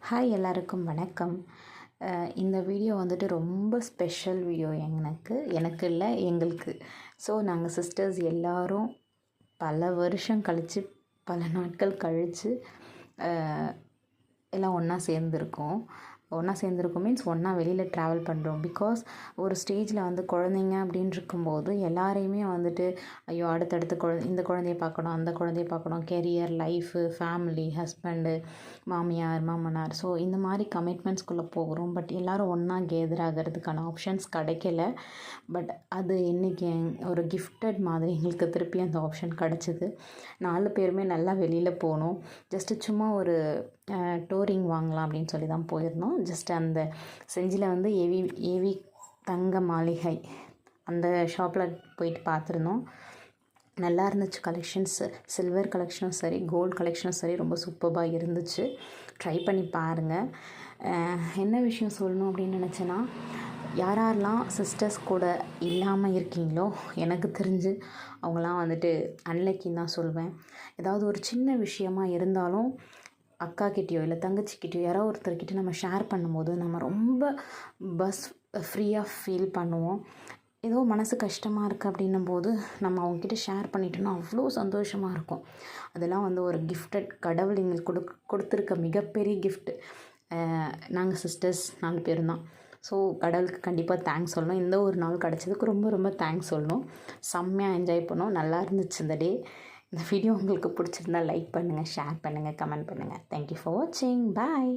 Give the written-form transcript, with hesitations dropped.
Hi எல்லாருக்கும் வணக்கம். இந்த வீடியோ வந்துட்டு ரொம்ப ஸ்பெஷல் வீடியோ எனக்கு இல்லை எங்களுக்கு. ஸோ நாங்கள் சிஸ்டர்ஸ் எல்லோரும் பல வருஷம் கழித்து பல நாட்கள் கழித்து எல்லாம் ஒன்றா சேர்ந்துருக்கோம் மீன்ஸ் ஒன்றா வெளியில் ட்ராவல் பண்ணுறோம். பிகாஸ் ஒரு ஸ்டேஜில் வந்து குழந்தைங்க அப்படின்னு இருக்கும்போது எல்லாரையுமே வந்துட்டு ஐயோ அடுத்தடுத்து இந்த குழந்தைய பார்க்கணும், அந்த குழந்தைய பார்க்கணும், கெரியர், லைஃபு, ஃபேமிலி, ஹஸ்பண்டு, மாமியார், மாமனார், ஸோ இந்த மாதிரி கமிட்மெண்ட்ஸ்குள்ளே போகிறோம். பட் எல்லோரும் ஒன்றா கேதர் ஆகிறதுக்கான ஆப்ஷன்ஸ் கிடைக்கல. பட் அது இன்றைக்கி ஒரு கிஃப்டட் மாதிரி எங்களுக்கு திருப்பி அந்த ஆப்ஷன் கிடச்சிது. 4 பேருமே நல்லா வெளியில் போனோம். ஜஸ்ட்டு சும்மா ஒரு டூரிங் வாங்கலாம் அப்படின்னு சொல்லி தான் போயிருந்தோம். ஜஸ்ட் அந்த செஞ்சியில் வந்து ஏவி தங்க மாளிகை அந்த ஷாப்பில் போயிட்டு பார்த்துருந்தோம். நல்லா இருந்துச்சு கலெக்ஷன்ஸு. சில்வர் கலெக்ஷனும் சரி, கோல்டு கலெக்ஷனும் சரி, ரொம்ப சூப்பராக இருந்துச்சு. ட்ரை பண்ணி பாருங்கள். என்ன விஷயம் சொல்லணும் அப்படின்னு நினச்சேன்னா, யாரெல்லாம் சிஸ்டர்ஸ் கூட இல்லாமல் இருக்கீங்களோ எனக்கு தெரிஞ்சு அவங்களாம் வந்துட்டு அன்லக்கின்னு தான் சொல்வேன். ஏதாவது ஒரு சின்ன விஷயமா இருந்தாலும் அக்காக்கிட்டேயோ இல்லை தங்கச்சிக்கிட்டேயோ யாரோ ஒருத்தர்கிட்ட நம்ம ஷேர் பண்ணும்போது நம்ம ரொம்ப ஃப்ரீயாக ஃபீல் பண்ணுவோம். ஏதோ மனசு கஷ்டமாக இருக்குது அப்படின்னும் போது நம்ம அவங்கக்கிட்ட ஷேர் பண்ணிட்டோன்னா அவ்வளோ சந்தோஷமாக இருக்கும். அதெல்லாம் வந்து ஒரு கிஃப்டட் கடவுள் எங்களுக்கு கொடுத்துருக்க மிகப்பெரிய கிஃப்ட்டு. நாங்கள் சிஸ்டர்ஸ் 4 பேரும் தான். ஸோ கடவுளுக்கு கண்டிப்பாக தேங்க்ஸ் சொல்லணும். இந்த ஒரு நாள் கிடச்சதுக்கு ரொம்ப ரொம்ப தேங்க்ஸ் சொல்லணும். செம்மையாக என்ஜாய் பண்ணோம். நல்லா இருந்துச்சு இந்த டே. இந்த வீடியோ உங்களுக்கு பிடிச்சிருந்தா லைக் பண்ணுங்கள், ஷேர் பண்ணுங்கள், கமெண்ட் பண்ணுங்கள். தேங்க்யூ ஃபார் வாட்சிங். பாய்.